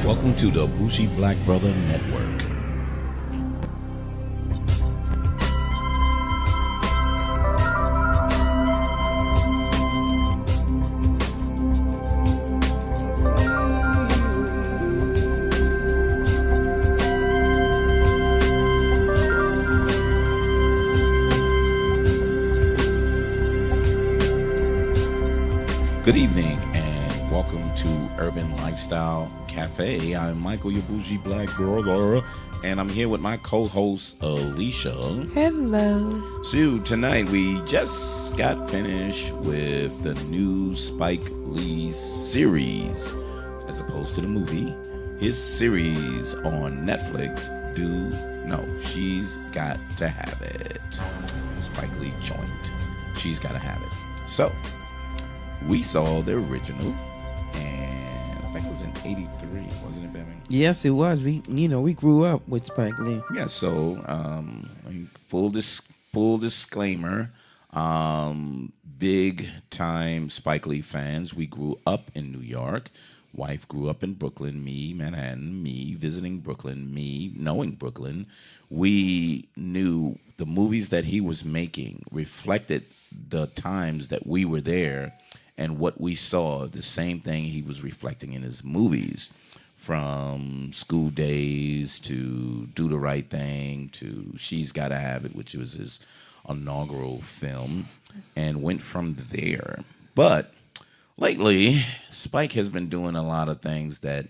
Welcome to the Bougie Black Brother Network. Good evening and welcome to Urban Lifestyle Cafe. I'm Michael, your bougie black brother, and I'm here with my co-host Alicia. Hello. So tonight we just got finished with the new Spike Lee series, as opposed to the movie. His series on Netflix, She's Got to Have It. Spike Lee joint. She's Got to Have It. So we saw the original, and I think it was in '83, wasn't it, baby? Yes, it was. We grew up with Spike Lee. Yeah. So, full disclaimer, big time Spike Lee fans. We grew up in New York. Wife grew up in Brooklyn. Me, Manhattan. Me, visiting Brooklyn. Me, knowing Brooklyn. We knew the movies that he was making reflected the times that we were there. And what we saw, the same thing he was reflecting in his movies, from School Days to Do the Right Thing to She's Gotta Have It, which was his inaugural film, and went from there. But lately, Spike has been doing a lot of things that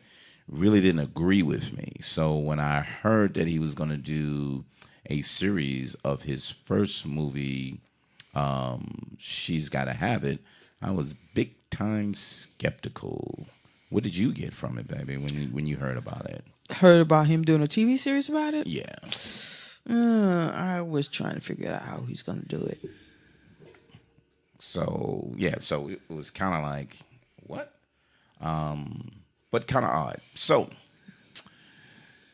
really didn't agree with me. So when I heard that he was going to do a series of his first movie, She's Gotta Have It, I was big time skeptical. What did you get from it, baby, when you heard about it? Heard about him doing a TV series about it? Yeah. I was trying to figure out how he's going to do it. So it was kind of like, what? But kind of odd. So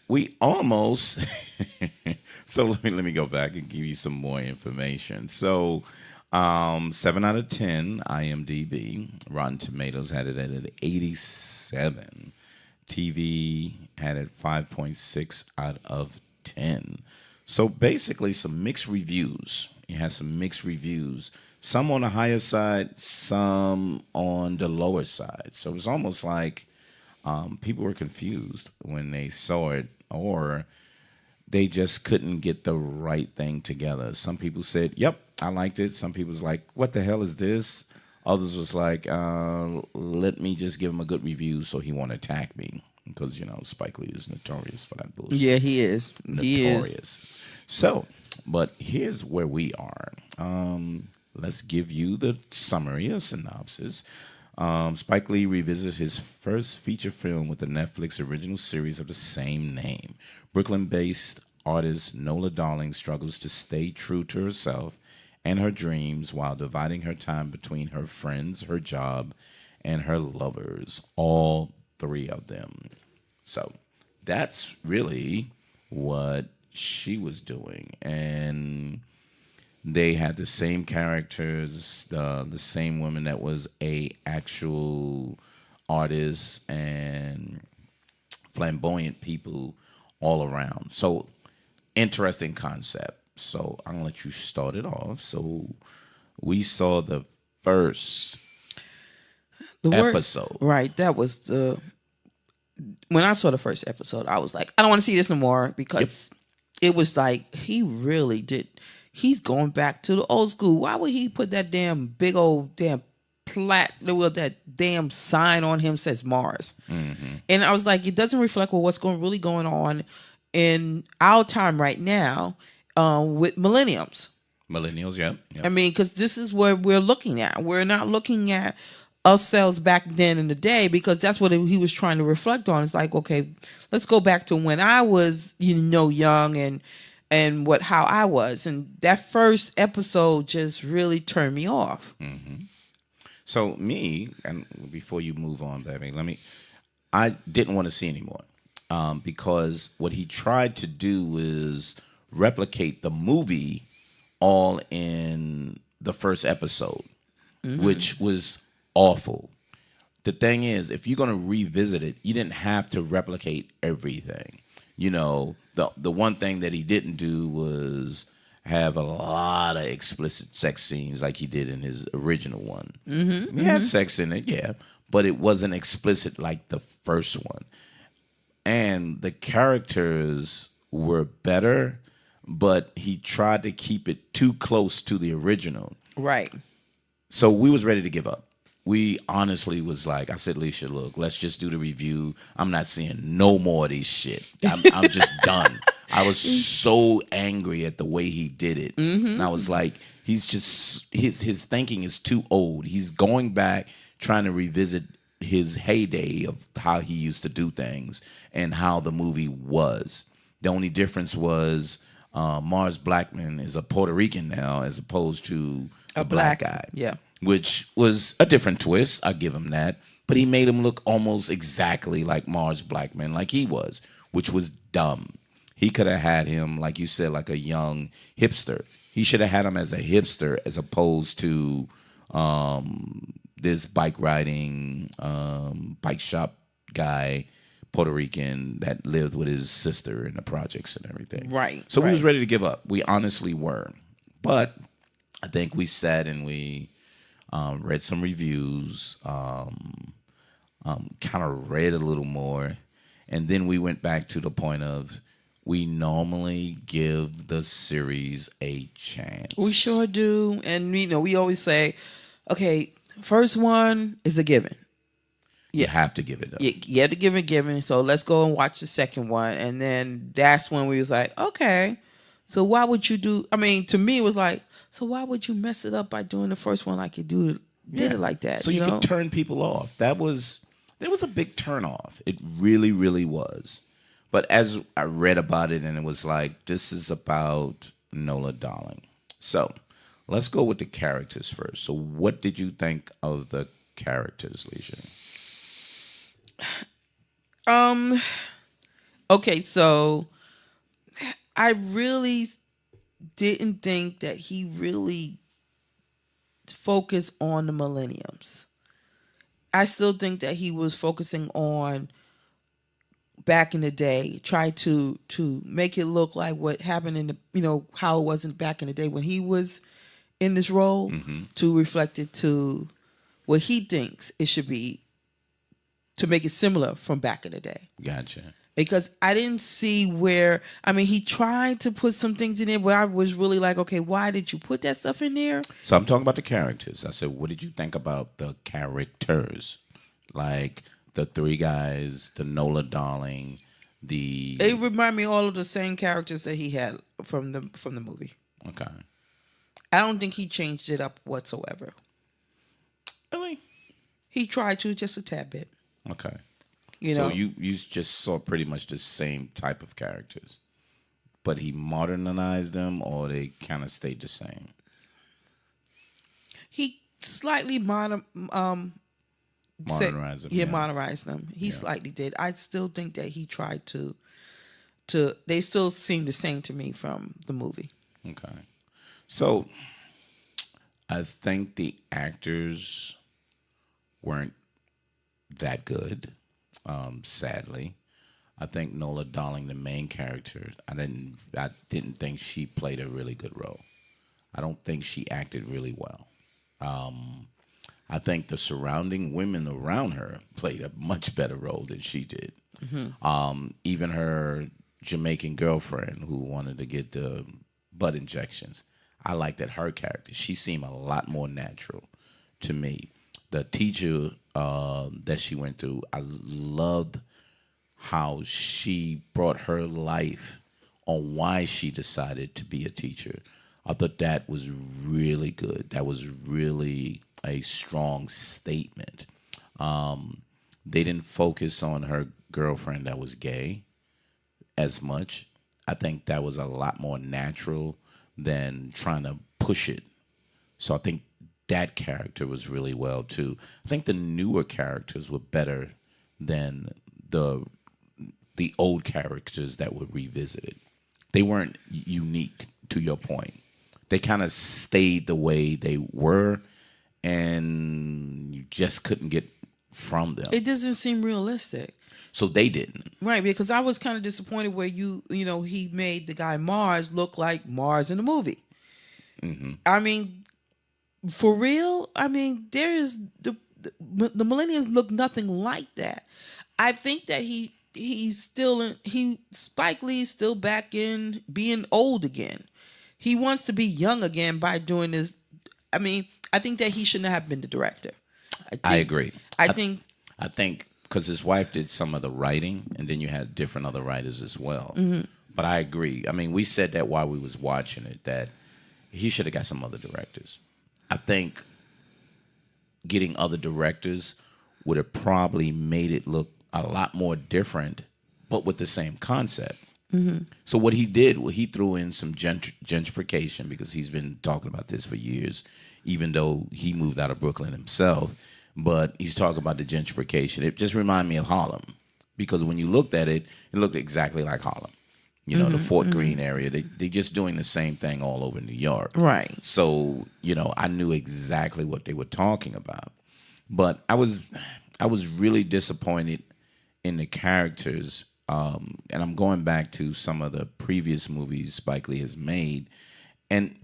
we almost so let me go back and give you some more information. So 7 out of 10 IMDb. Rotten Tomatoes had it at an 87. TV had it 5.6 out of 10. So basically some mixed reviews. It has some mixed reviews. Some on the higher side, some on the lower side. So it was almost like people were confused when they saw it, or they just couldn't get the right thing together. Some people said, yep, I liked it. Some people was like, what the hell is this? Others was like, let me just give him a good review so he won't attack me. Because, Spike Lee is notorious for that bullshit. Yeah, he is. Notorious. He is. So, but here's where we are. Let's give you the summary, a synopsis. Spike Lee revisits his first feature film with the Netflix original series of the same name. Brooklyn-based artist Nola Darling struggles to stay true to herself and her dreams while dividing her time between her friends, her job, and her lovers, all three of them. So that's really what she was doing. And they had the same characters, the same woman that was a actual artist, and flamboyant people all around. So interesting concept. So I'm gonna let you start it off. So we saw the first episode. Right. That was when I saw the first episode, I was like, I don't want to see this no more, because it was like he really did. He's going back to the old school. Why would he put that big old plat with that damn sign on him says Mars? Mm-hmm. And I was like, it doesn't reflect what's really going on in our time right now with millennials. Millennials, yeah. I mean, because this is what we're looking at. We're not looking at ourselves back then in the day, because that's what he was trying to reflect on. It's like, okay, let's go back to when I was, young and how I was. And that first episode just really turned me off. Mm-hmm. So me, and before you move on, baby, I didn't want to see anymore. Because what he tried to do was replicate the movie all in the first episode, which was awful. the thing is, if you're going to revisit it, you didn't have to replicate everything. You know, the one thing that he didn't do was have a lot of explicit sex scenes like he did in his original one. He had sex in it, yeah, but it wasn't explicit like the first one. And the characters were better, but he tried to keep it too close to the original. Right. So we was ready to give up. We honestly was like, I said, Alicia, look, let's just do the review. I'm not seeing no more of these shit. I'm just done. I was so angry at the way he did it. And I was like, he's just, his thinking is too old. He's going back, trying to revisit his heyday of how he used to do things and how the movie was. The only difference was Mars Blackman is a Puerto Rican now as opposed to a black guy. Yeah. Which was a different twist. I give him that. But he made him look almost exactly like Mars Blackman, like he was, which was dumb. He could have had him, like you said, like a young hipster. He should have had him as a hipster as opposed to this bike riding, bike shop guy, Puerto Rican that lived with his sister in the projects and everything. Right. So we was ready to give up. We honestly were. But I think we sat and we read some reviews, kind of read a little more, and then we went back to the point of we normally give the series a chance. We sure do. And, we always say, okay, first one is a given. You have to give it up. You have to give it given. So let's go and watch the second one. And then that's when we was like, okay, so why would you do, to me it was like, so why would you mess it up by doing the first one like you did it like that? So you could turn people off. That was a big turn off. It really, really was. But as I read about it, and it was like, this is about Nola Darling. So let's go with the characters first. So what did you think of the characters, Leisha? Okay, so I really didn't think that he really focused on the millenniums. I still think that he was focusing on back in the day, try to make it look like what happened in the, how it wasn't back in the day when he was in this role, to reflect it to what he thinks it should be, to make it similar from back in the day. Gotcha. Because I didn't see where, he tried to put some things in there where I was really like, okay, why did you put that stuff in there? So I'm talking about the characters. I said, what did you think about the characters? Like the three guys, the Nola Darling, It remind me all of the same characters that he had from the movie. Okay. I don't think he changed it up whatsoever. Really? He tried to, just a tad bit. Okay. So you just saw pretty much the same type of characters, but he modernized them, or they kind of stayed the same. He slightly modernized them. Yeah, modernized them. He slightly did. I still think that he tried to. They still seem the same to me from the movie. Okay. So I think the actors weren't that good. Sadly, I think Nola Darling, the main character, I didn't think she played a really good role. I don't think she acted really well. I think the surrounding women around her played a much better role than she did. Even her Jamaican girlfriend who wanted to get the butt injections, I liked that her character. She seemed a lot more natural to me. The teacher that she went through, I loved how she brought her life on why she decided to be a teacher. I thought that was really good. That was really a strong statement. They didn't focus on her girlfriend that was gay as much. I think that was a lot more natural than trying to push it. So I think that character was really well too. I think the newer characters were better than the old characters that were revisited. They weren't unique, to your point. They kind of stayed the way they were, and you just couldn't get from them. It doesn't seem realistic. So they didn't. Right, because I was kind of disappointed where he made the guy Mars look like Mars in the movie. I mean, for real. I mean, there is the millennials look nothing like that. I think that he's still Spike Lee's still back in being old again. He wants to be young again by doing this. I mean, I think that he shouldn't have been the director. I agree. I think because his wife did some of the writing, and then you had different other writers as well. But I agree. I mean, we said that while we was watching it, that he should have got some other directors. I think getting other directors would have probably made it look a lot more different, but with the same concept. So what he did, he threw in some gentrification, because he's been talking about this for years, even though he moved out of Brooklyn himself. But he's talking about the gentrification. It just reminded me of Harlem, because when you looked at it, it looked exactly like Harlem. The Fort Greene area. They just doing the same thing all over New York. right. So, I knew exactly what they were talking about. But I was really disappointed in the characters. And I'm going back to some of the previous movies Spike Lee has made. And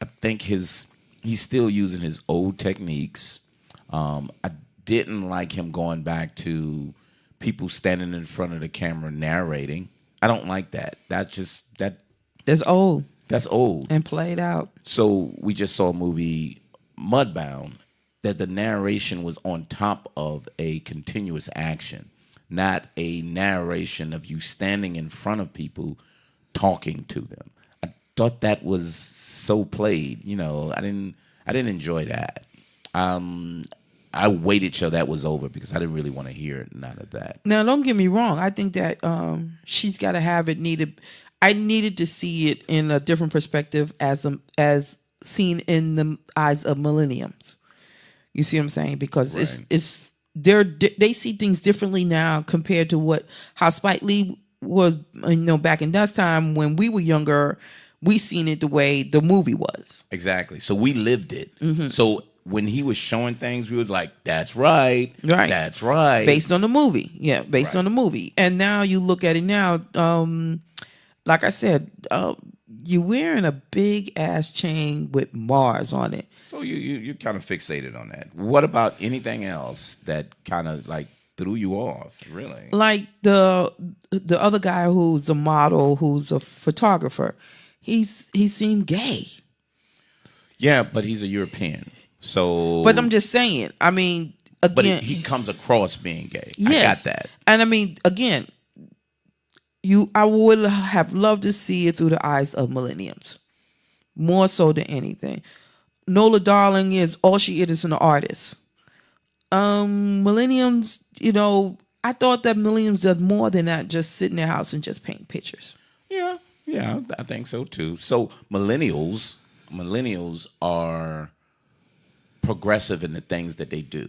I think he's still using his old techniques. I didn't like him going back to people standing in front of the camera narrating. I don't like that. That's old. That's old and played out. So we just saw a movie, Mudbound, that the narration was on top of a continuous action, not a narration of you standing in front of people talking to them. I thought that was so played. I didn't enjoy that. I waited till that was over, because I didn't really want to hear none of that. Now, don't get me wrong. I think that she's got to have it needed. I needed to see it in a different perspective as seen in the eyes of millenniums. You see what I'm saying? Because they see things differently now compared to how Spike Lee was. Back in that time when we were younger, we seen it the way the movie was. Exactly. So we lived it. So when he was showing things, we was like, that's right. That's right. Based on the movie. Yeah, based on the movie. And now you look at it now, like I said, you're wearing a big-ass chain with Mars on it. So you're kind of fixated on that. What about anything else that kind of like threw you off, really? Like the other guy who's a model, who's a photographer, he seemed gay. Yeah, but he's a European. So, but I'm just saying. I mean, again, but he comes across being gay. Yes. I got that. And I mean, again, I would have loved to see it through the eyes of millenniums, more so than anything. Nola Darling is an artist. Millenniums, I thought that millenniums did more than that, just sit in their house and just paint pictures. Yeah, I think so too. So millennials are progressive in the things that they do.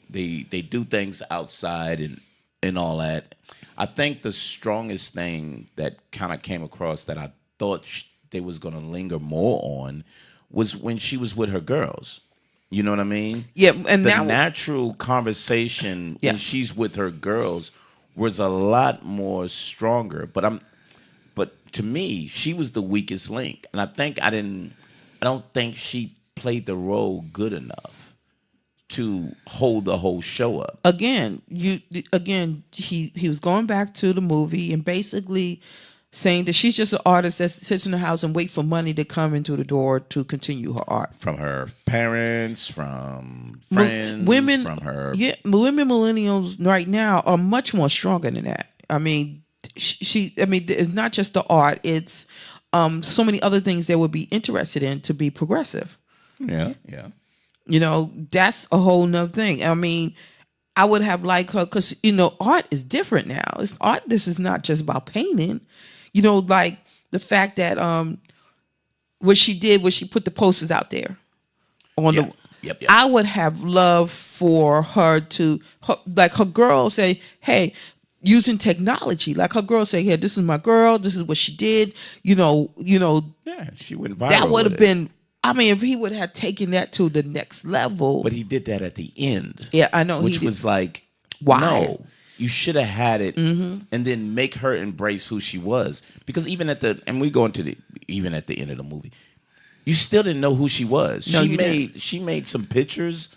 They do things outside and all that. I think the strongest thing that kind of came across that I thought they was going to linger more on was when she was with her girls. You know what I mean? Yeah, and the natural conversation when she's with her girls was a lot more stronger. But to me, she was the weakest link, and I don't think she played the role good enough to hold the whole show up. He was going back to the movie and basically saying that she's just an artist that sits in the house and wait for money to come into the door to continue her art. From her parents, from friends, women, from her... Yeah, women millennials right now are much more stronger than that. I mean, it's not just the art, it's so many other things they would be interested in to be progressive. Yeah. That's a whole nother thing. I mean, I would have liked her because, art is different now. It's art. This is not just about painting. Like the fact that what she did was she put the posters out there on the. Yep. I would have loved for her to, like her girl say, hey, using technology, like her girl say, "Here, this is my girl. This is what she did." Yeah, she went viral. That would have been I mean, if he would have taken that to the next level. But he did that at the end. Yeah, I know. Which was like, why? No, you should have had it and then make her embrace who she was. Because even at the even at the end of the movie, you still didn't know who she was. No, She made some pictures,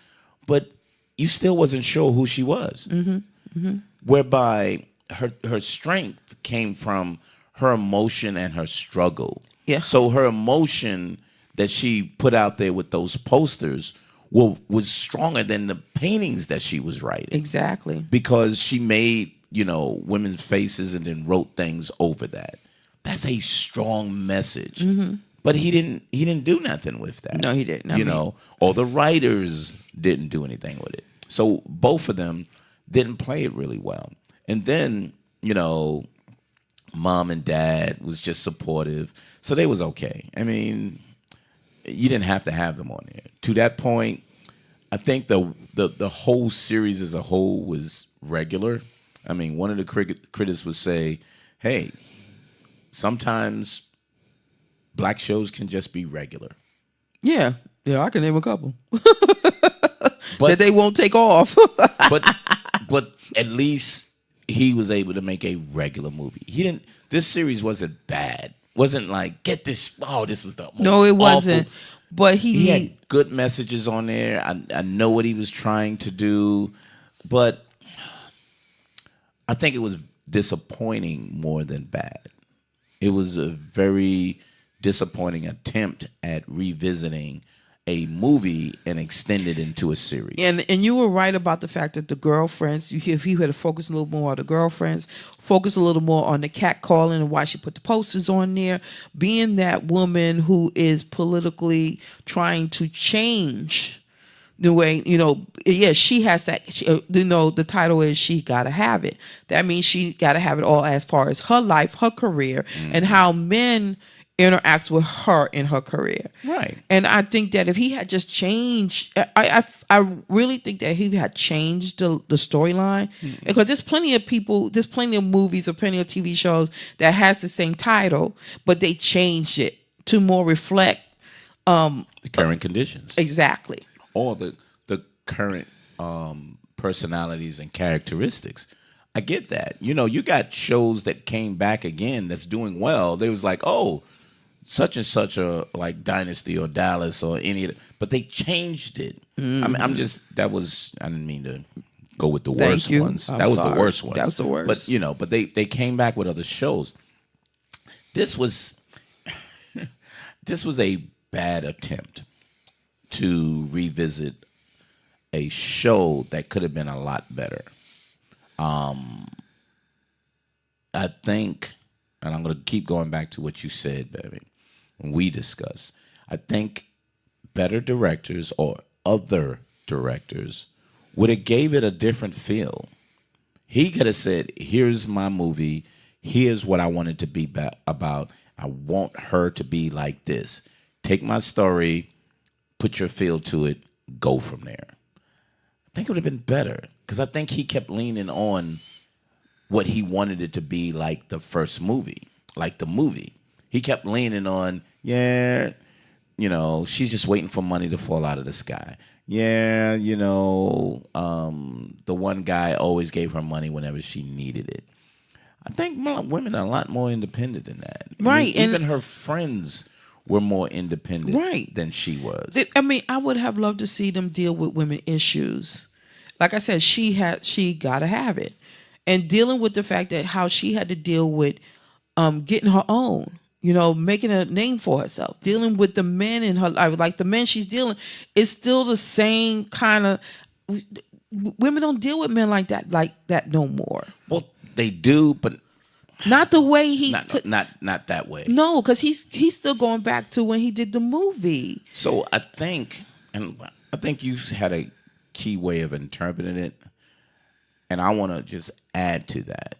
but you still wasn't sure who she was. Whereby her strength came from her emotion and her struggle. Yeah. So her emotion that she put out there with those posters was stronger than the paintings that she was writing. Exactly. Because she made, women's faces and then wrote things over that. That's a strong message. But he didn't do nothing with that. No, he didn't. Or the writers didn't do anything with it. So both of them didn't play it really well. And then, mom and dad was just supportive. So they was okay. I mean, you didn't have to have them on there. To that point, I think the whole series as a whole was regular. I mean, one of the critics would say, hey, sometimes black shows can just be regular. Yeah, I can name a couple. But that they won't take off. but at least he was able to make a regular movie. This series wasn't bad. Wasn't like, get this. Oh, this was the most No, it wasn't. awful. But he had good messages on there. I know what he was trying to do, but I think it was disappointing more than bad. It was a very disappointing attempt at revisiting a movie and extend it into a series. And you were right about the fact that the girlfriends, if you had to focus a little more on the girlfriends, focus a little more on the cat calling and why she put the posters on there, being that woman who is politically trying to change the way, she has that, the title is She Gotta Have It. That means she gotta have it all as far as her life, her career, and how men interacts with her in her career. Right. And I think that if he had just changed, I really think that he had changed the storyline, because there's plenty of people, there's plenty of movies or plenty of TV shows that has the same title, but they changed it to more reflect the current conditions. Exactly. Or the current personalities and characteristics. I get that. You got shows that came back again that's doing well. They was like, oh, such and such a like Dynasty or Dallas or any of it, but they changed it. I mean, I didn't mean to go with the worst ones. That was the worst ones. That was the worst. But they came back with other shows. This was a bad attempt to revisit a show that could have been a lot better. I think, and I'm going to keep going back to what you said, baby, when we discussed, I think better directors or other directors would have gave it a different feel. He could have said, here's my movie. Here's what I want it to be about. I want her to be like this. Take my story, put your feel to it, go from there. I think it would have been better, because I think he kept leaning on what he wanted it to be like the first movie, like the movie. He kept leaning on, she's just waiting for money to fall out of the sky. Yeah, the one guy always gave her money whenever she needed it. I think women are a lot more independent than that. Right. Even her friends were more independent than she was. I mean, I would have loved to see them deal with women issues. Like I said, she gotta have it. And dealing with the fact that how she had to deal with getting her own, making a name for herself, dealing with the men in her life, like the men she's dealing, it's still the same kind of. Women don't deal with men like that no more. Well, they do, but not the way he not that way. No, because he's still going back to when he did the movie. So I think you had a key way of interpreting it. And I want to just add to that.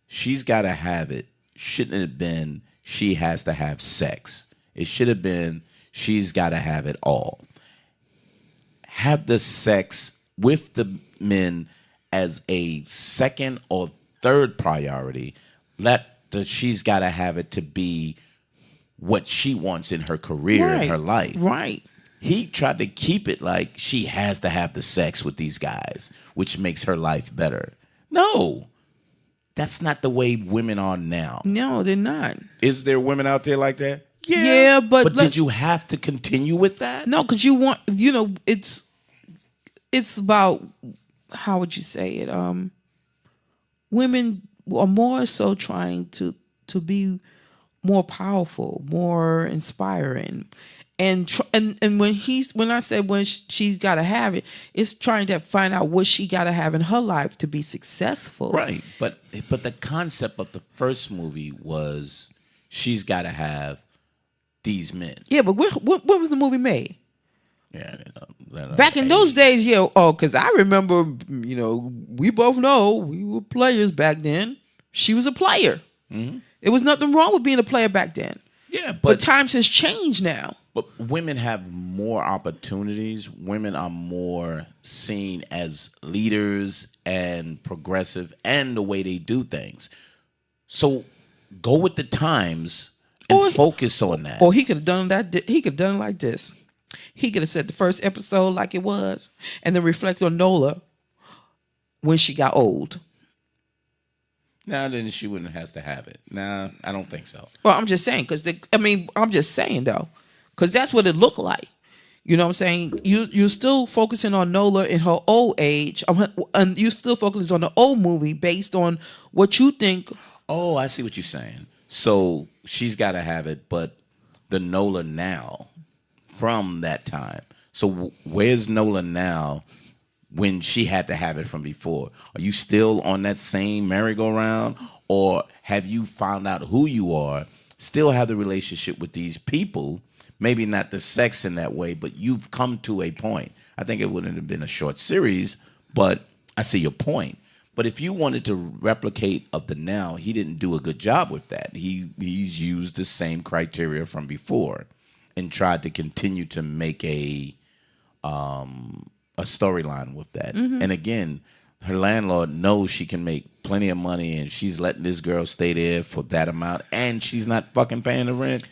She's got to have it. Shouldn't have been she has to have sex. It should have been she's got to have it all. Have the sex with the men as a second or third priority. Let the she's got to have it to be what she wants in her career and her life. Right. He tried to keep it like she has to have the sex with these guys, which makes her life better. No, that's not the way women are now. No, they're not. Is there women out there like that? Yeah, but did you have to continue with that? No, because it's about, how would you say it? Women are more so trying to be more powerful, more inspiring, and when I said when she's got to have it, it's trying to find out what she got to have in her life to be successful. Right, but the concept of the first movie was she's got to have these men. Yeah, but when was the movie made? Yeah, back in those days, yeah. Oh, because I remember, we both know we were players back then. She was a player. Mm-hmm. There was nothing wrong with being a player back then. Yeah, but times has changed now. But women have more opportunities. Women are more seen as leaders and progressive, and the way they do things. So go with the times and focus on that. Or he could have done that. He could have done it like this. He could have said the first episode like it was, and then reflect on Nola when she got old. Nah, then she wouldn't have to have it. Nah, I don't think so. Well, I'm just saying I'm just saying though, because that's what it looked like. You know what I'm saying? You're still focusing on Nola in her old age, and you still focusing on the old movie based on what you think. Oh, I see what you're saying. So she's got to have it, but the Nola now from that time. So where's Nola now when she had to have it from before? Are you still on that same merry-go-round, or have you found out who you are, still have the relationship with these people, maybe not the sex in that way, but you've come to a point. I think it wouldn't have been a short series, but I see your point. But if you wanted to replicate of the now, he didn't do a good job with that. He's used the same criteria from before and tried to continue to make a storyline with that. Mm-hmm. And again, her landlord knows she can make plenty of money, and she's letting this girl stay there for that amount, and she's not fucking paying the rent.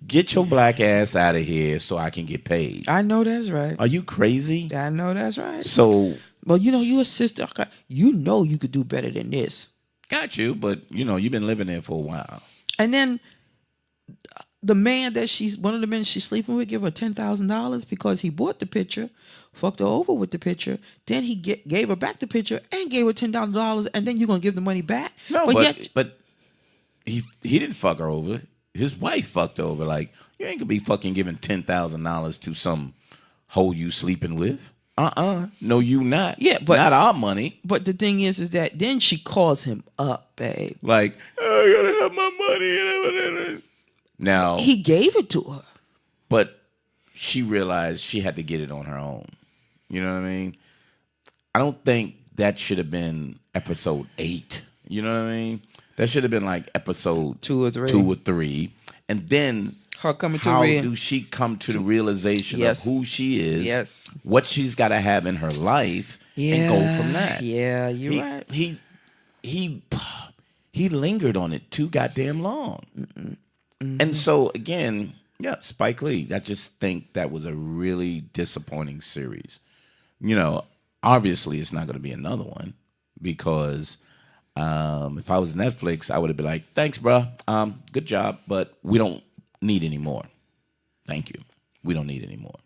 Get your black ass out of here so I can get paid. I know that's right. Are you crazy? I know that's right. So, well, you're a sister. You know you could do better than this. Got you, but you've been living there for a while. And then the man one of the men she's sleeping with, give her $10,000 because he bought the picture, fucked her over with the picture. Then he gave her back the picture and gave her $10,000, and then you're gonna give the money back. No, but he didn't fuck her over. His wife fucked her over. Like, you ain't gonna be fucking giving $10,000 to some hoe you sleeping with. No, you not. Yeah, but not our money. But the thing is that then she calls him up, babe. Like, I gotta have my money. Now he gave it to her, but she realized she had to get it on her own. You know what I mean? I don't think that should have been episode 8. You know what I mean? That should have been like episode 2 or 3. And then her coming to how do she come to the realization of who she is, what she's got to have in her life, and go from that. Yeah, you're right. He lingered on it too goddamn long. Mm-hmm. And so, again, Spike Lee. I just think that was a really disappointing series. Obviously, it's not going to be another one because if I was Netflix, I would have been like, thanks, bro. Good job, but we don't need any more. Thank you. We don't need any more.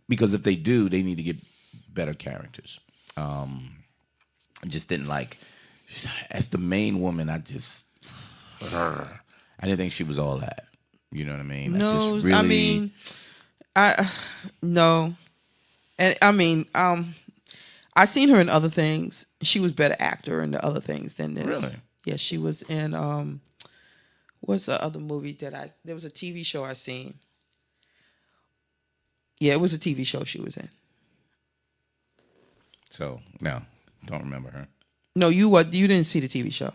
Because if they do, they need to get better characters. I just didn't like, as the main woman, I didn't think she was all that. You know what I mean? No, no. And I seen her in other things. She was better actor in the other things than this. Really? Yeah, she was in what's the other movie there was a TV show I seen. Yeah, it was a TV show she was in. So, no, don't remember her. No, you didn't see the TV show.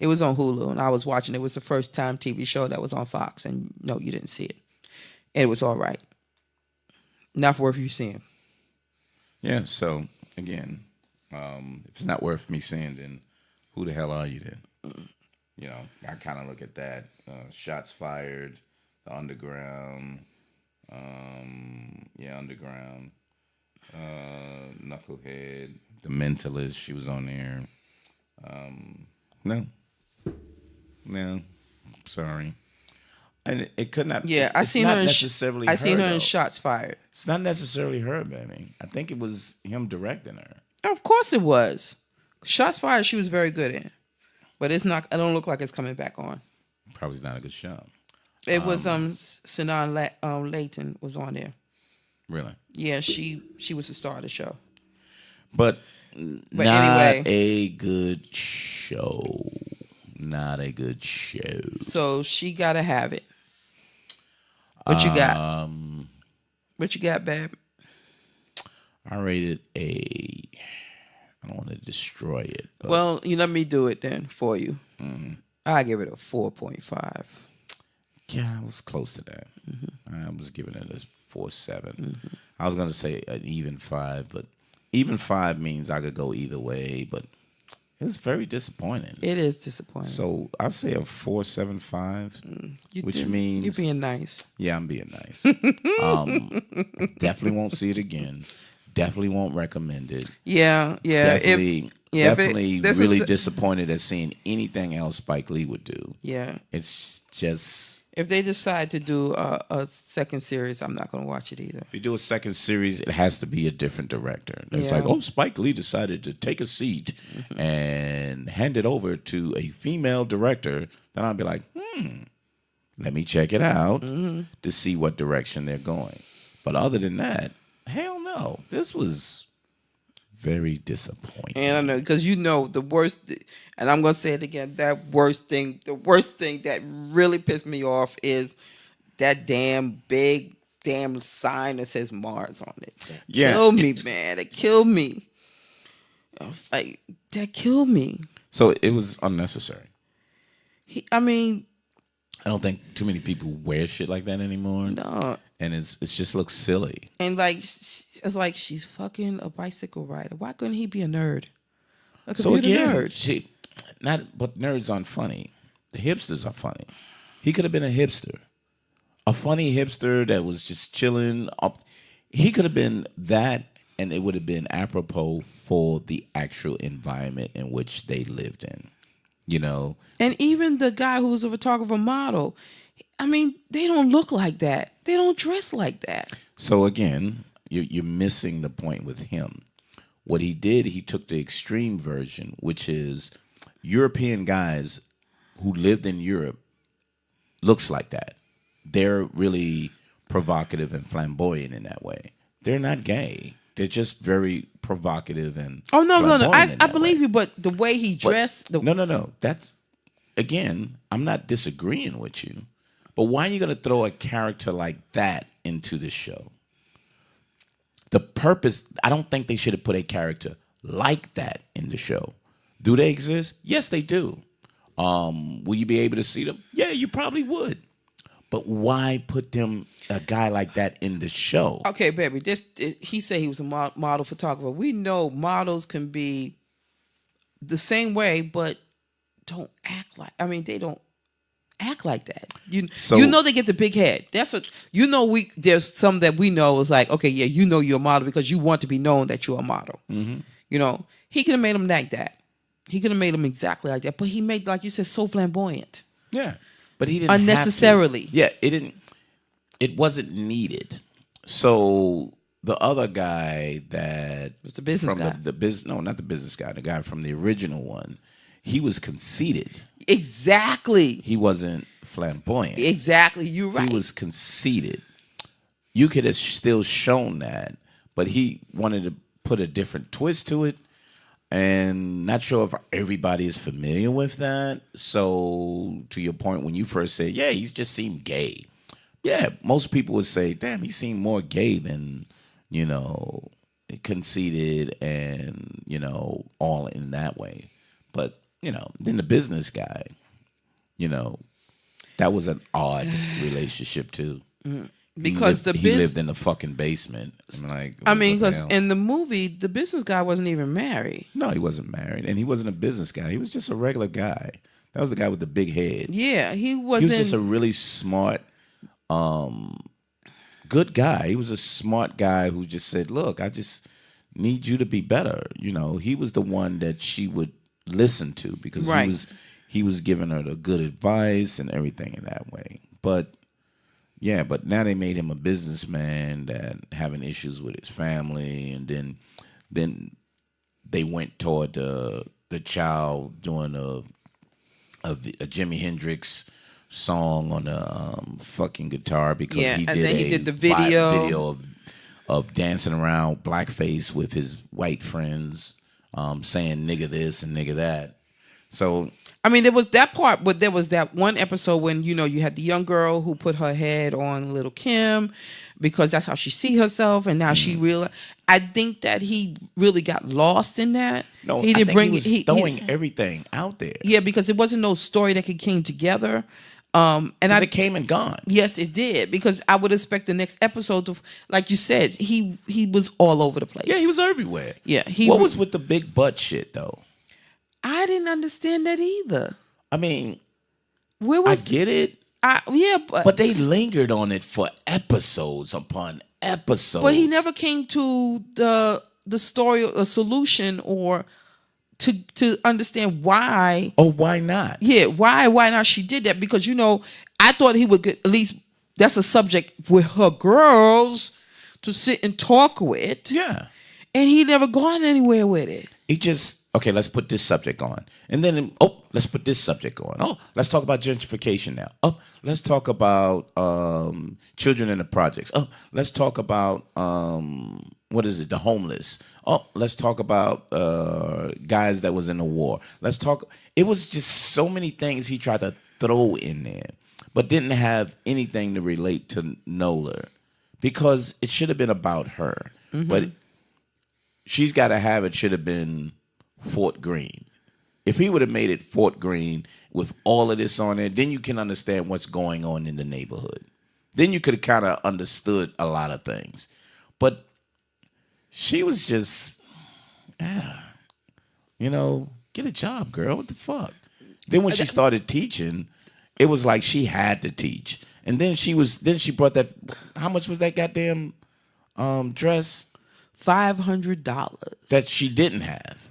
It was on Hulu, and I was watching. It was the first time TV show that was on Fox, and no, you didn't see it. And it was all right. Not worth you seeing. Yeah, so, again, if it's not worth me seeing, then who the hell are you then? I kind of look at that. Shots Fired, The Underground, Underground, Knucklehead, The Mentalist. She was on there. No, no, sorry. And it could not. Yeah, It's not necessarily her. I seen her in though. Shots Fired. It's not necessarily her, baby. I think it was him directing her. Of course it was. Shots Fired. She was very good in, but it's not. I don't look like it's coming back on. Probably not a good show. It was Sinan Layton was on there. Really? Yeah, she was the star of the show. But not anyway, a good show. Not a good show. So she gotta have it. What you got? What you got, babe? I rated a. I don't want to destroy it. Well, you let me do it then for you. Mm-hmm. I give it a 4.5. Yeah, I was close to that. Mm-hmm. I was giving it a 4.7. Mm-hmm. I was gonna say an even 5, but even 5 means I could go either way. But it was very disappointing. It is disappointing. So I'll say a 4.75, which means you're being nice. Yeah, I'm being nice. Definitely won't see it again. Definitely won't recommend it. Yeah. Definitely really disappointed at seeing anything else Spike Lee would do. Yeah. It's just... If they decide to do a second series, I'm not going to watch it either. If you do a second series, it has to be a different director. It's like, Spike Lee decided to take a seat and hand it over to a female director. Then I'll be like, let me check it out to see what direction they're going. But other than that, hell no. This was very disappointing. And I know, because the worst, and I'm going to say it again, the worst thing that really pissed me off is that damn sign that says Mars on it. That killed me, man. It killed me. I was like, that killed me. So it was unnecessary. I don't think too many people wear shit like that anymore. No. And it just looks silly. And it's like she's fucking a bicycle rider. Why couldn't he be a nerd? So again, but nerds aren't funny. The hipsters are funny. He could have been a hipster. A funny hipster that was just chilling. He could have been that, and it would have been apropos for the actual environment in which they lived in. And even the guy who's a photographer model, they don't look like that. They don't dress like that. So again, you're missing the point with him. What he did, he took the extreme version, which is European guys who lived in Europe looks like that. They're really provocative and flamboyant in that way. They're not gay. They're just very provocative and no. I believe you, but the way he dressed. No. That's, again, I'm not disagreeing with you. But why are you going to throw a character like that into the show? The purpose, I don't think they should have put a character like that in the show. Do they exist? Yes, they do. Will you be able to see them? Yeah, you probably would. But why put a guy like that in the show? Okay, baby. He said he was a model photographer. We know models can be the same way, but don't act like. They don't act like that. They get the big head. That's what there's some that we know is like, okay, yeah, you're a model because you want to be known that you're a model. Mm-hmm. He could have made him like that. He could have made him exactly like that. But he made, like you said, so flamboyant. Yeah. But he didn't unnecessarily. Yeah, it wasn't needed. So the other guy that was the business guy. Not the business guy, the guy from the original one, he was conceited. Exactly. He wasn't flamboyant. Exactly. You're right. He was conceited. You could have still shown that, but he wanted to put a different twist to it. And not sure if everybody is familiar with that. So to your point, when you first said, yeah, he just seemed gay. Yeah, most people would say, damn, he seemed more gay than, conceited and, all in that way. But, then the business guy, that was an odd relationship too. Mm-hmm. because the he business. lived in the fucking basement. I'm like, I what mean, the because hell? in the movie, the business guy wasn't even married. No, he wasn't married, and he wasn't a business guy. He was just a regular guy. That was the guy with the big head. Yeah, he He wasn't. was just a really smart, good guy. He was a smart guy who just said, "Look, I just need you to be better." You know, he was the one that she would listen to because Right. he was giving her the good advice and everything in that way. But yeah, but now they made him a businessman that having issues with his family, and then they went toward the child doing a Jimi Hendrix song on the fucking guitar because Yeah, he and did then he a did the video. video of dancing around blackface with his white friends, saying nigga this and nigga that. So I mean, there was that part, but there was that one episode when you had the young girl who put her head on Little Kim because that's how she see herself, and now she realized. I think that he really got lost in that. no, He I didn't think bring he was it. throwing everything out there. Yeah, because it wasn't no story that came together. And Because it came and gone. yes, it did, because I would expect the next episode to, like you said, he was all over the place. Yeah, he was everywhere. Yeah, what was with the big butt shit though? I didn't understand that either. I mean, Where I was get it, yeah, but they lingered on it for episodes upon episodes. but he never came to the story or solution or to understand why. Oh, why not? Yeah, why not she did that? Because I thought he would get, at least that's a subject with her girls to sit and talk with. Yeah. And he never gone anywhere with it. He just, okay, let's put this subject on. And then, let's put this subject on. Oh, let's talk about gentrification now. Oh, let's talk about children in the projects. Oh, let's talk about, what is it, the homeless. Oh, let's talk about guys that was in the war. Let's talk. It was just so many things he tried to throw in there, but didn't have anything to relate to Nola because it should have been about her. Mm-hmm. But she's got to have it should have been Fort Greene. If he would have made it Fort Greene with all of this on there, then you can understand what's going on in the neighborhood. Then you could have kind of understood a lot of things. But she was just, get a job, girl. What the fuck? Then when she started teaching, it was like she had to teach. And then she brought that, how much was that goddamn dress? $500 that she didn't have.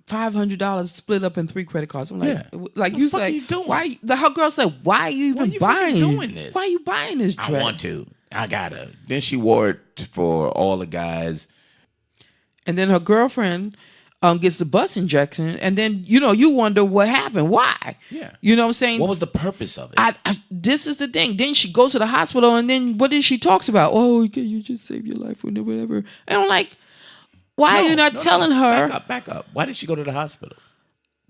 $500 split up in 3 credit cards. I'm like, like you fuck say, are you doing? why? Her girl said, "Why are you even buying doing this? Why are you buying this dress?" I want to. I gotta. Then she wore it for all the guys. And then her girlfriend gets the bus injection, and then you wonder what happened. Why? Yeah. You know what I'm saying? What was the purpose of it? This is the thing. Then she goes to the hospital, and then what did she talks about? Oh, can you just save your life or whatever? And I'm like, why are you not telling her? Back up. Why did she go to the hospital?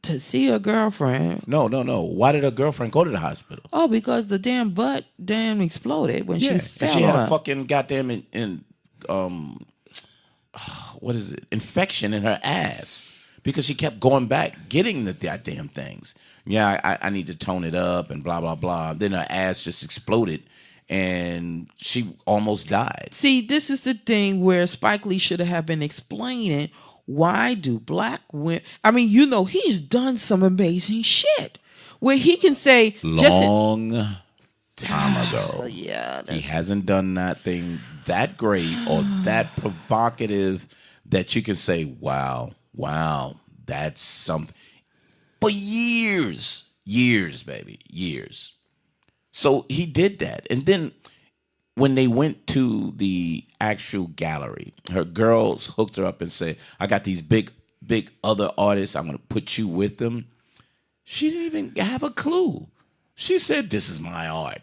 To see her girlfriend. No. Why did her girlfriend go to the hospital? Oh, because the damn butt exploded when she fell. And she had a fucking goddamn what is it? Infection in her ass because she kept going back getting the goddamn things. Yeah, I need to tone it up and blah blah blah. Then her ass just exploded and she almost died. See, this is the thing where Spike Lee should have been explaining why do black women. I mean, he's done some amazing shit where he can say long time ago. Yeah, he hasn't done nothing that great or that provocative that you can say, wow, that's something. For years, baby, years. So he did that. And then when they went to the actual gallery, her girls hooked her up and said, I got these big other artists. I'm going to put you with them. She didn't even have a clue. She said, this is my art.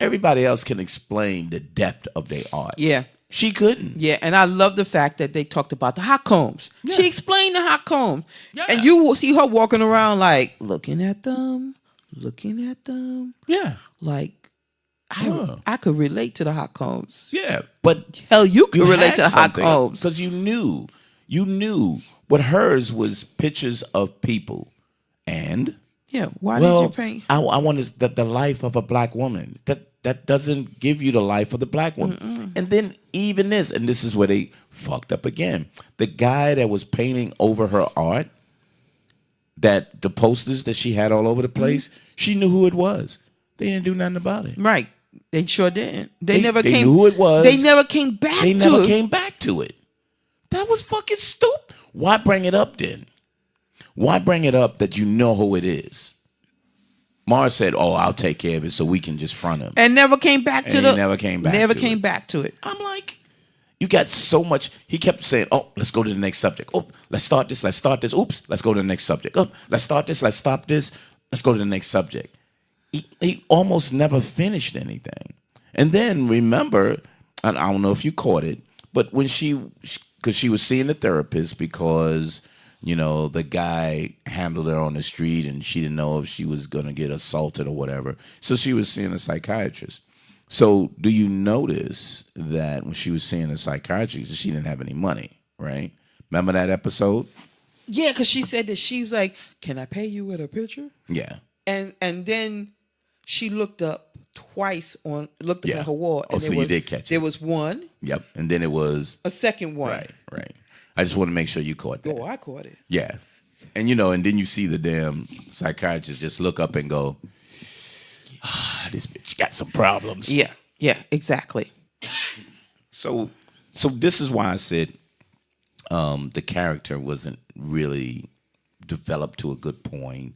Everybody else can explain the depth of their art. Yeah. She couldn't. Yeah, and I love the fact that they talked about the hot combs. Yeah. She explained the hot comb. Yeah. And you will see her walking around like, looking at them. Yeah. Like, I could relate to the hot combs. Yeah, but hell, you could relate to the hot combs. Because you knew what hers was pictures of people. And yeah, why did you paint? I wanted the life of a black woman. that doesn't give you the life of the black woman. And then even this, and this is where they fucked up again. The guy that was painting over her art, that the posters that she had all over the place, she knew who it was. They didn't do nothing about it. Right. They sure didn't. They never They came. knew who it was. They never came back. They never came back to it. That was fucking stupid. Why bring it up then? Why bring it up that you know who it is? Mars said, "Oh, I'll take care of it, so we can just front him." And never came back to he never came back. Never to came it. back to it. I'm like, you got so much. He kept saying, "Oh, let's go to the next subject. Oh, let's start this. Let's start this. Oops, let's go to the next subject. Oh, let's start this. Let's stop this. Let's go to the next subject." He almost never finished anything. And then remember, and I don't know if you caught it, but when because she was seeing the therapist because, you know, the guy handled her on the street and she didn't know if she was going to get assaulted or whatever. So she was seeing a psychiatrist. So do you notice that when she was seeing a psychiatrist, she didn't have any money, right? Remember that episode? Yeah, because she said that she was like, "Can I pay you with a picture?" Yeah. And then she looked up twice at Yeah. her wall. Oh, so you did catch it. There was one, Yep. And then it was a second one. Right. I just want to make sure you caught that. Oh, I caught it. Yeah. And you know, and then you see the damn psychiatrist just look up and go, this bitch got some problems. Yeah, exactly. So this is why I said the character wasn't really developed to a good point,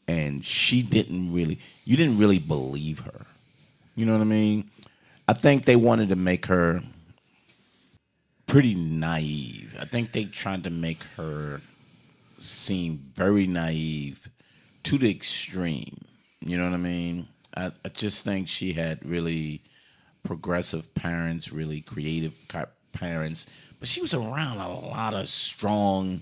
and you didn't really believe her. You know what I mean? I think they wanted to make her pretty naive. I think they tried to make her seem very naive to the extreme. You know what I mean? I just think she had really progressive parents, really creative parents, but she was around a lot of strong,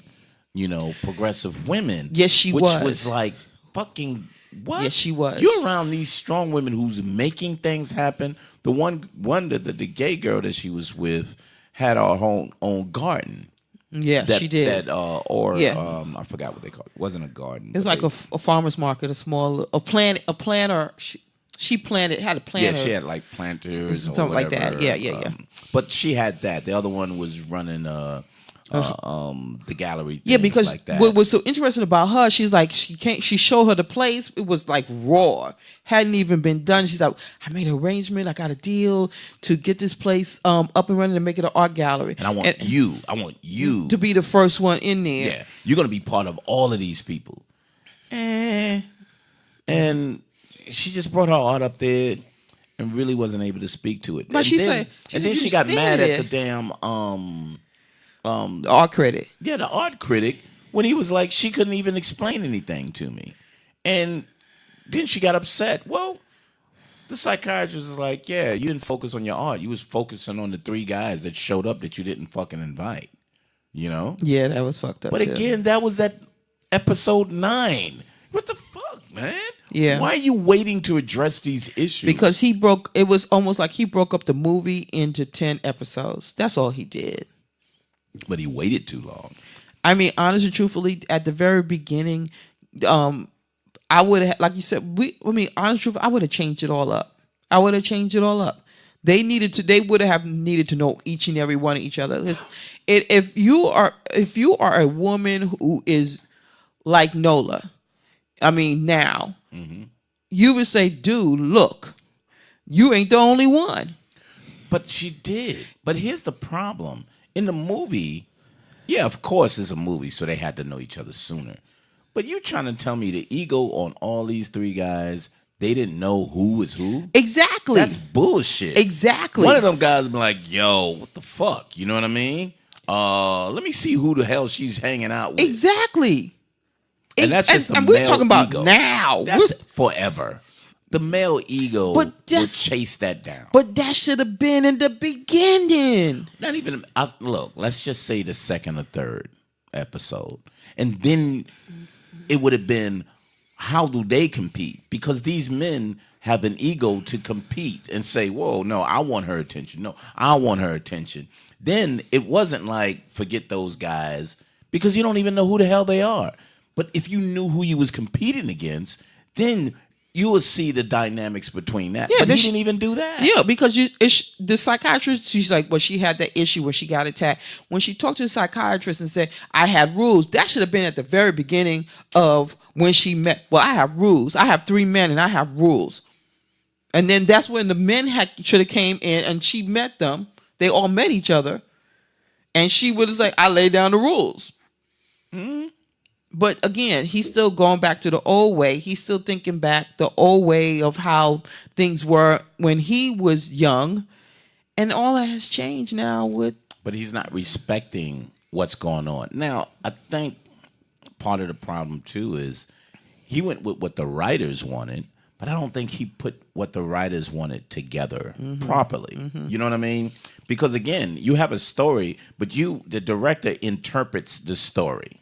you know, progressive women. Yes, she which was. was like fucking what? Yes, she was. You're around these strong women who's making things happen. The one the gay girl that she was with had her own garden. Yeah, she did. I forgot what they called it. It wasn't a garden. It's like a farmer's market, a planter. She had a planter. Yeah, she had like planters or something like whatever. that. Yeah. But she had that. The other one was running the gallery. Yeah, because like that. what was so interesting about her, she's like she showed her the place. It was like raw, hadn't even been done. She's like, I made an arrangement. I got a deal to get this place up and running and make it an art gallery. And I want you to be the first one in there. Yeah, you're gonna be part of all of these people. And she just brought her art up there and really wasn't able to speak to it. But then she got mad at the damn the art critic. Yeah, the art critic, when he was like, she couldn't even explain anything to me. And then she got upset. Well, the psychiatrist was like, yeah, you didn't focus on your art. You was focusing on the 3 guys that showed up that you didn't fucking invite. You know? Yeah, that was fucked up. But again, that was at episode 9. What the fuck, man? Yeah. Why are you waiting to address these issues? Because it was almost like he broke up the movie into 10 episodes. That's all he did. But he waited too long. I mean, honestly, truthfully, at the very beginning, I would have, like you said, honestly, truthfully, I would have changed it all up. They would have needed to know each and every one of each other. If you are a woman who is like Nola, I mean, now, you would say, dude, look, you ain't the only one. But she did. But here's the problem. In the movie, yeah, of course it's a movie, so they had to know each other sooner. But you trying to tell me the ego on all these 3 guys, they didn't know who is who? Exactly. That's bullshit. Exactly. One of them guys would be like, yo, what the fuck? You know what I mean? Let me see who the hell she's hanging out with. Exactly. And that's just and the we're male talking about ego. now. That's forever. The male ego will chase that down. But that should have been in the beginning. Not even, look, let's just say the 2nd or 3rd episode. And then it would have been, how do they compete? Because these men have an ego to compete and say, whoa, no, I want her attention. No, I want her attention. Then it wasn't like, forget those guys, because you don't even know who the hell they are. But if you knew who you was competing against, then you will see the dynamics between that. Yeah, but he then didn't even do that. Yeah, because the psychiatrist, she's like, well, she had that issue where she got attacked. When she talked to the psychiatrist and said, I have rules, that should have been at the very beginning of when she met. Well, I have rules. I have 3 men and I have rules. And then that's when the men should have came in and she met them. They all met each other. And she was like, I lay down the rules. Mm-hmm. But again, he's still going back to the old way. He's still thinking back the old way of how things were when he was young. And all that has changed now with... But he's not respecting what's going on. Now, I think part of the problem, too, is he went with what the writers wanted, but I don't think he put what the writers wanted together properly. Mm-hmm. You know what I mean? Because, again, you have a story, but the director interprets the story.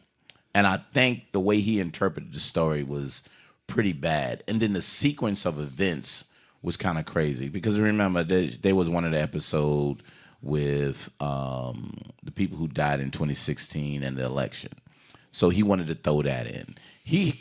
And I think the way he interpreted the story was pretty bad. And then the sequence of events was kind of crazy. Because remember, there was one of the episodes with the people who died in 2016 and the election. So he wanted to throw that in. He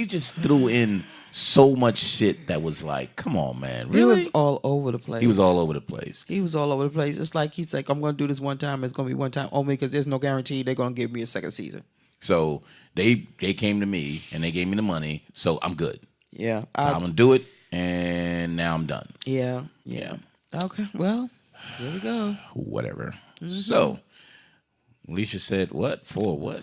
just threw in so much shit that was like, come on, man. Really? He was all over the place. He was all over the place. It's like he's like, I'm going to do this one time. It's going to be one time only because there's no guarantee they're going to give me a second season. So they came to me and they gave me the money, so I'm good. Yeah. So I'm going to do it, and now I'm done. Yeah. Okay, well, here we go. Whatever. Mm-hmm. So, Alicia said what? 4.5.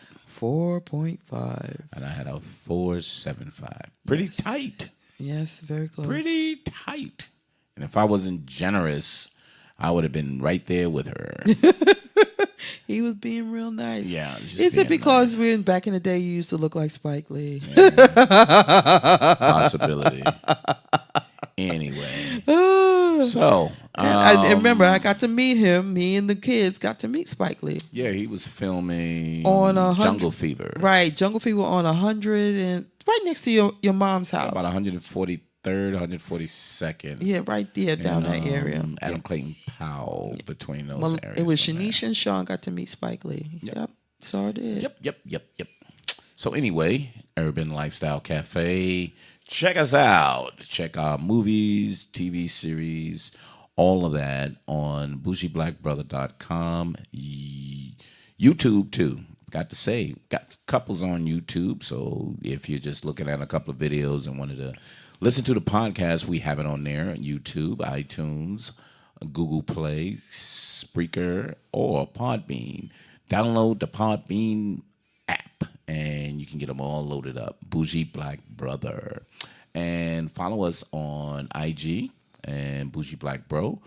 And I had a 4.75. Pretty tight. Yes, very close. Pretty tight. And if I wasn't generous, I would have been right there with her. He was being real nice. Yeah. Is it because back in the day you used to look like Spike Lee? Yeah. Possibility. Anyway. So. I remember I got to meet him. Me and the kids got to meet Spike Lee. Yeah, he was filming on Jungle Fever. Right. Jungle Fever on 100 and right next to your mom's house. About 143rd, 142nd. Yeah, right there down that area. Adam Clayton Powell between those areas. It was Shanice and Sean got to meet Spike Lee. Yep. So I did. Yep. So anyway, Urban Lifestyle Cafe. Check us out. Check our movies, TV series, all of that on bougieblackbrother.com. YouTube too. Got to say, got couples on YouTube. So if you're just looking at a couple of videos and wanted to listen to the podcast, we have it on there on YouTube, iTunes, Google Play, Spreaker, or Podbean. Download the Podbean app, and you can get them all loaded up. Bougie Black Brother. And follow us on IG and Bougie Black Bro,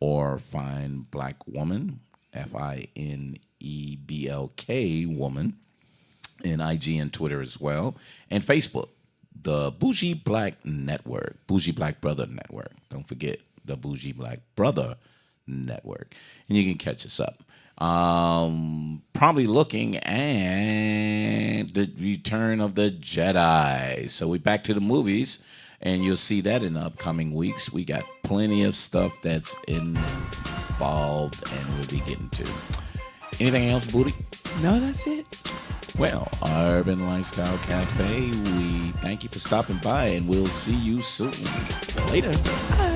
or Find Black Woman, FINEBLK Woman, in IG and Twitter as well, and Facebook. The Bougie Black Network, Bougie Black Brother Network. Don't forget the Bougie Black Brother Network. And you can catch us up. Probably looking at the Return of the Jedi. So we're back to the movies, and you'll see that in the upcoming weeks. We got plenty of stuff that's involved, and we'll be getting to. Anything else, Booty? No, that's it. Well, Urban Lifestyle Cafe, we thank you for stopping by, and we'll see you soon. Later. Bye.